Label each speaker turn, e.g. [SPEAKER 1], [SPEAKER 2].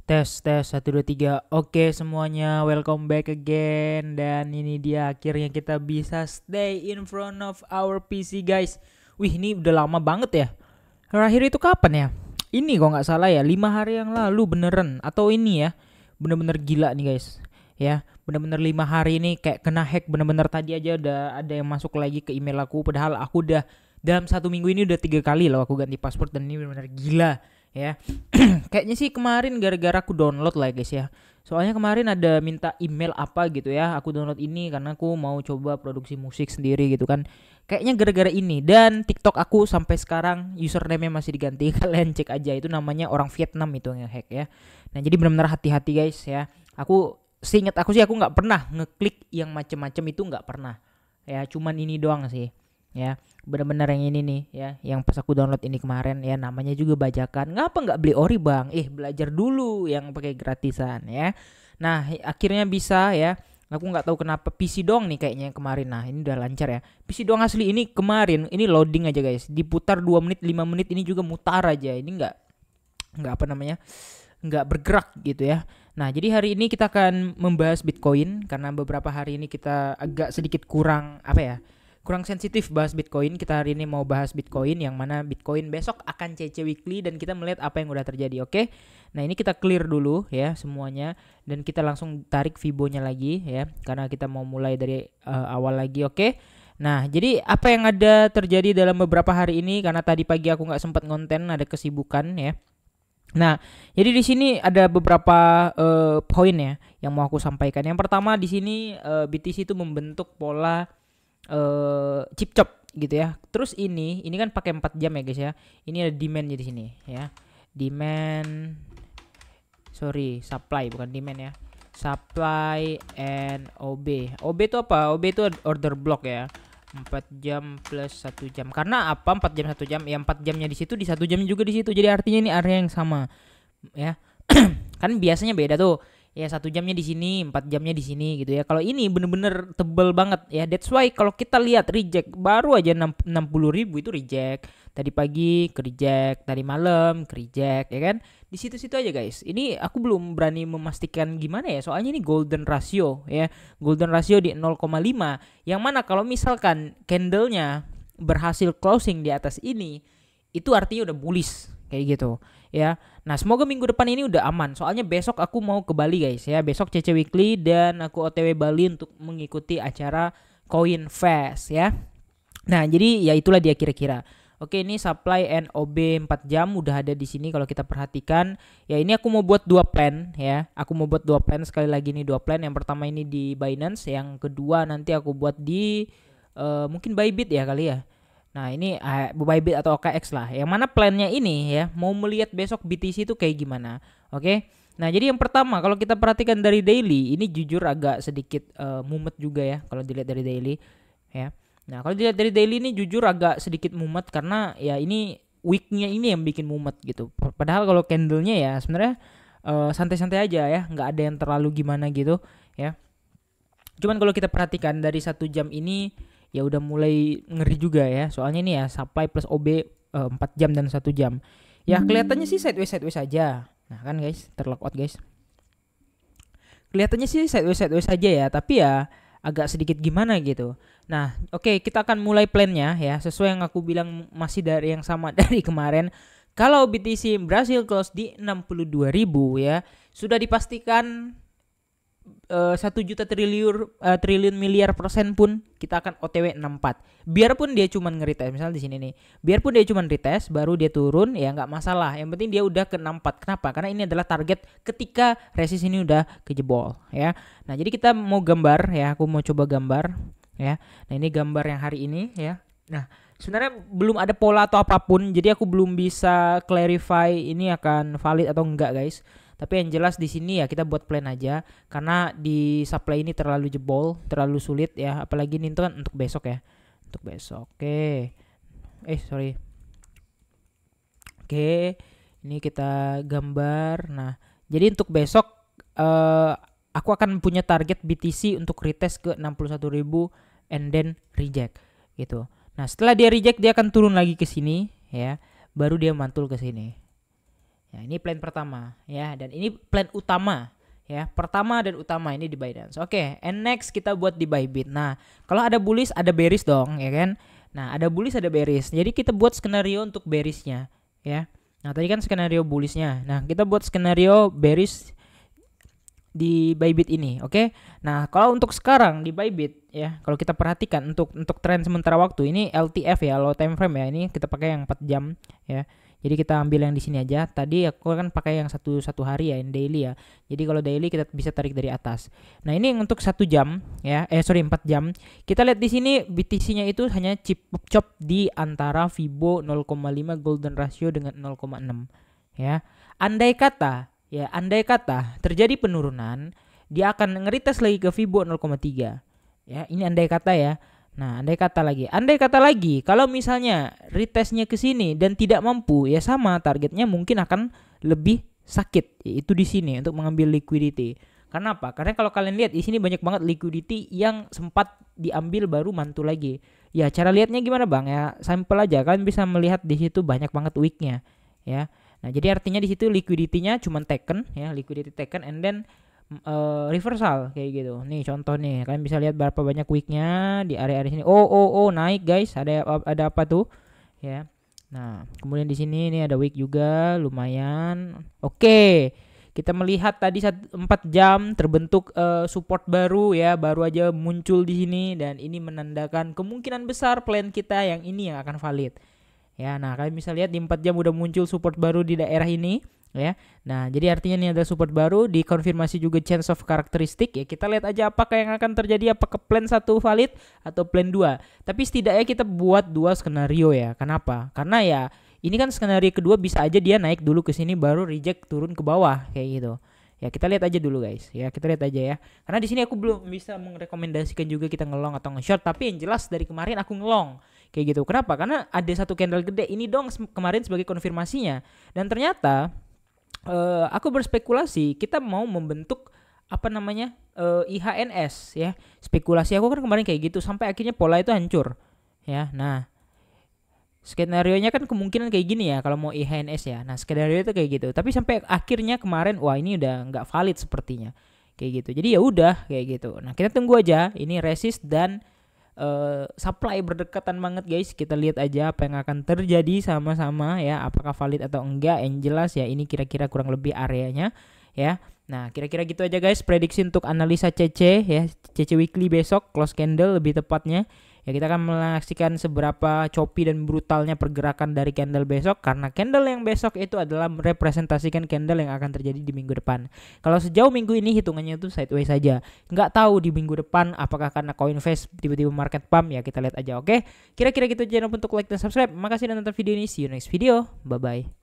[SPEAKER 1] Tes 1 2 3. Oke semuanya, welcome back again. Dan ini dia akhirnya kita bisa stay in front of our PC guys. Wih, ini udah lama banget ya. Terakhir itu kapan ya? Ini kok nggak salah ya, 5 hari yang lalu beneran. Atau ini ya, bener-bener gila nih guys. Ya, bener-bener 5 hari ini kayak kena hack. Bener-bener tadi aja udah ada yang masuk lagi ke email aku. Padahal aku udah dalam 1 minggu ini udah 3 kali loh aku ganti password. Dan ini bener-bener gila ya. Kayaknya sih kemarin gara-gara aku download lah guys ya. Soalnya kemarin ada minta email apa gitu ya. Aku download ini karena aku mau coba produksi musik sendiri gitu kan. Kayaknya gara-gara ini. Dan TikTok aku sampai sekarang username-nya masih diganti. Kalian cek aja, itu namanya orang Vietnam itu yang hack ya. Nah jadi benar-benar hati-hati guys ya. Aku seingat aku sih aku nggak pernah ngeklik yang macem-macem, itu nggak pernah. Ya cuman ini doang sih. Ya benar-benar yang ini nih ya, yang pas aku download ini kemarin ya, namanya juga bajakan. Ngapa nggak beli ori bang? Belajar dulu yang pakai gratisan ya. Nah akhirnya bisa ya. Aku nggak tahu kenapa PC doang nih kayaknya yang kemarin. Nah ini udah lancar ya. PC doang asli ini kemarin ini loading aja guys, diputar 2 menit 5 menit ini juga mutar aja. Ini nggak apa namanya, nggak bergerak gitu ya. Nah jadi hari ini kita akan membahas Bitcoin karena beberapa hari ini kita agak sedikit kurang apa ya, kurang sensitif bahas Bitcoin. Kita hari ini mau bahas Bitcoin, yang mana Bitcoin besok akan CC weekly dan kita melihat apa yang udah terjadi. Oke. Nah, ini kita clear dulu ya semuanya dan kita langsung tarik Fibonya lagi ya karena kita mau mulai dari awal lagi. Oke. Nah, jadi apa yang ada terjadi dalam beberapa hari ini, karena tadi pagi aku nggak sempat ngonten, ada kesibukan ya. Nah, jadi di sini ada beberapa poin ya yang mau aku sampaikan. Yang pertama di sini BTC itu membentuk pola chip chop gitu ya. Terus ini kan pakai 4 jam ya guys ya. Ini ada demandnya di sini ya. Demand, sorry, supply bukan demand ya. Supply and OB. OB itu apa? OB itu order block ya. 4 jam plus 1 jam. Karena apa 4 jam 1 jam? Ya 4 jamnya di situ, di 1 jam juga di situ. Jadi artinya ini area yang sama ya. Kan biasanya beda tuh ya, 1 jamnya di sini, 4 jamnya di sini gitu ya. Kalau ini bener-bener tebel banget ya. That's why kalau kita lihat reject baru aja 60.000 itu reject. Tadi pagi ke reject, tadi malam ke reject ya kan. Di situ-situ aja guys. Ini aku belum berani memastikan gimana ya. Soalnya ini golden ratio ya. Golden ratio di 0,5. Yang mana kalau misalkan candlenya berhasil closing di atas ini, itu artinya udah bullish kayak gitu ya. Nah semoga minggu depan ini udah aman. Soalnya besok aku mau ke Bali guys ya. Besok CC Weekly dan aku OTW Bali untuk mengikuti acara Coin Fest ya. Nah jadi ya itulah dia kira-kira. Oke, ini supply and OB 4 jam udah ada di sini kalau kita perhatikan. Ya ini aku mau buat 2 plan ya. Aku mau buat 2 plan, sekali lagi nih 2 plan. Yang pertama ini di Binance, yang kedua nanti aku buat di mungkin Bybit ya kali ya. Nah ini Bybit atau OKX lah. Yang mana plannya ini ya, mau melihat besok BTC itu kayak gimana. Oke. Nah jadi yang pertama kalau kita perhatikan dari daily, ini jujur agak sedikit mumet juga ya kalau dilihat dari daily ya. Nah kalau dilihat dari daily ini jujur agak sedikit mumet karena ya ini weeknya ini yang bikin mumet gitu. Padahal kalau candlenya ya sebenarnya santai-santai aja ya, nggak ada yang terlalu gimana gitu ya. Cuman kalau kita perhatikan dari 1 jam ini ya udah mulai ngeri juga ya. Soalnya ini ya supply plus OB 4 jam dan 1 jam. Ya kelihatannya sih sideways aja. Nah kan guys, terlockout guys. Kelihatannya sih sideways aja ya, tapi ya agak sedikit gimana gitu. Nah, oke, kita akan mulai plannya ya, sesuai yang aku bilang masih dari yang sama dari kemarin. Kalau BTC berhasil close di 62.000 ya, sudah dipastikan 1 juta triliun miliar persen pun kita akan OTW 64. Biarpun dia cuman ngeretest, misal di sini nih, biarpun dia cuman retest baru dia turun ya nggak masalah. Yang penting dia udah ke 64. Kenapa? Karena ini adalah target ketika resist ini udah kejebol ya. Nah jadi kita mau gambar ya, aku mau coba gambar ya. Nah ini gambar yang hari ini ya. Nah sebenarnya belum ada pola atau apapun, jadi aku belum bisa clarify ini akan valid atau enggak guys. Tapi yang jelas di sini ya kita buat plan aja karena di supply ini terlalu jebol, terlalu sulit ya, apalagi ini kan untuk besok ya. Untuk besok. Oke. Sorry. Oke. Ini kita gambar. Nah, jadi untuk besok aku akan punya target BTC untuk retest ke 61.000 and then reject gitu. Nah, setelah dia reject dia akan turun lagi ke sini ya, baru dia mantul ke sini. Ya, ini plan pertama ya, dan ini plan utama ya. Pertama dan utama ini di Binance. Oke, and next kita buat di Bybit. Nah, kalau ada bullish ada bearish dong, ya kan? Nah, ada bullish ada bearish. Jadi kita buat skenario untuk bearishnya ya. Nah, tadi kan skenario bullishnya. Nah, kita buat skenario bearish di Bybit ini, oke? Nah, kalau untuk sekarang di Bybit ya, kalau kita perhatikan untuk tren sementara waktu ini LTF ya, low time frame ya, ini kita pakai yang 4 jam ya. Jadi kita ambil yang di sini aja. Tadi aku kan pakai yang satu hari ya, yang daily ya. Jadi kalau daily kita bisa tarik dari atas. Nah, ini untuk 1 jam ya, 4 jam. Kita lihat di sini BTC-nya itu hanya chop di antara Fibo 0,5 golden ratio dengan 0,6 ya. Andai kata terjadi penurunan, dia akan ngeretes lagi ke Fibo 0,3. Ya, ini andai kata ya. Nah, andai kata lagi, kalau misalnya retestnya ke sini dan tidak mampu, ya sama targetnya mungkin akan lebih sakit, yaitu di sini untuk mengambil liquidity. Karena apa? Karena kalau kalian lihat di sini banyak banget liquidity yang sempat diambil baru mantul lagi. Ya, cara lihatnya gimana, Bang? Ya, sampel aja. Kalian bisa melihat di situ banyak banget wicknya, ya. Nah, jadi artinya di situ liquidity-nya cuma taken ya, liquidity taken and then reversal kayak gitu. Nih contoh nih, kalian bisa lihat berapa banyak wicknya di area-area sini. Oh, naik guys. Ada apa tuh? Ya. Nah, kemudian di sini nih ada wick juga lumayan. Oke. Kita melihat tadi 4 jam terbentuk support baru ya, baru aja muncul di sini dan ini menandakan kemungkinan besar plan kita yang ini yang akan valid. Ya, nah kalian bisa lihat di 4 jam udah muncul support baru di daerah ini ya. Nah, jadi artinya ini ada support baru, dikonfirmasi juga change of karakteristik ya. Kita lihat aja apakah yang akan terjadi, apakah plan 1 valid atau plan 2. Tapi setidaknya kita buat 2 skenario ya. Kenapa? Karena ya ini kan skenario kedua bisa aja dia naik dulu ke sini baru reject turun ke bawah kayak gitu. Ya, kita lihat aja dulu guys. Ya, kita lihat aja ya. Karena di sini aku belum bisa merekomendasikan juga kita ngelong atau nge-short, tapi yang jelas dari kemarin aku ngelong. Kayak gitu. Kenapa? Karena ada satu candle gede ini dong kemarin sebagai konfirmasinya. Dan ternyata aku berspekulasi kita mau membentuk IHNS ya. Spekulasi aku kan kemarin kayak gitu sampai akhirnya pola itu hancur. Ya. Nah, skenario-nya kan kemungkinan kayak gini ya kalau mau IHNS ya. Nah, skenario itu kayak gitu. Tapi sampai akhirnya kemarin wah ini udah nggak valid sepertinya. Kayak gitu. Jadi ya udah kayak gitu. Nah, kita tunggu aja ini resist dan supply berdekatan banget guys. Kita lihat aja apa yang akan terjadi sama-sama ya, apakah valid atau enggak. Yang jelas ya ini kira-kira kurang lebih areanya ya. Nah, kira-kira gitu aja guys prediksi untuk analisa CC ya, CC weekly besok close candle lebih tepatnya. Ya, kita akan menyaksikan seberapa choppy dan brutalnya pergerakan dari candle besok, karena candle yang besok itu adalah merepresentasikan candle yang akan terjadi di minggu depan. Kalau sejauh minggu ini hitungannya itu sideways saja. Nggak tahu di minggu depan apakah karena Coinbase tiba-tiba market pump, ya kita lihat aja. Oke, kira-kira gitu. Jangan lupa untuk like dan subscribe. Makasih dan nonton video ini. See you next video. Bye bye.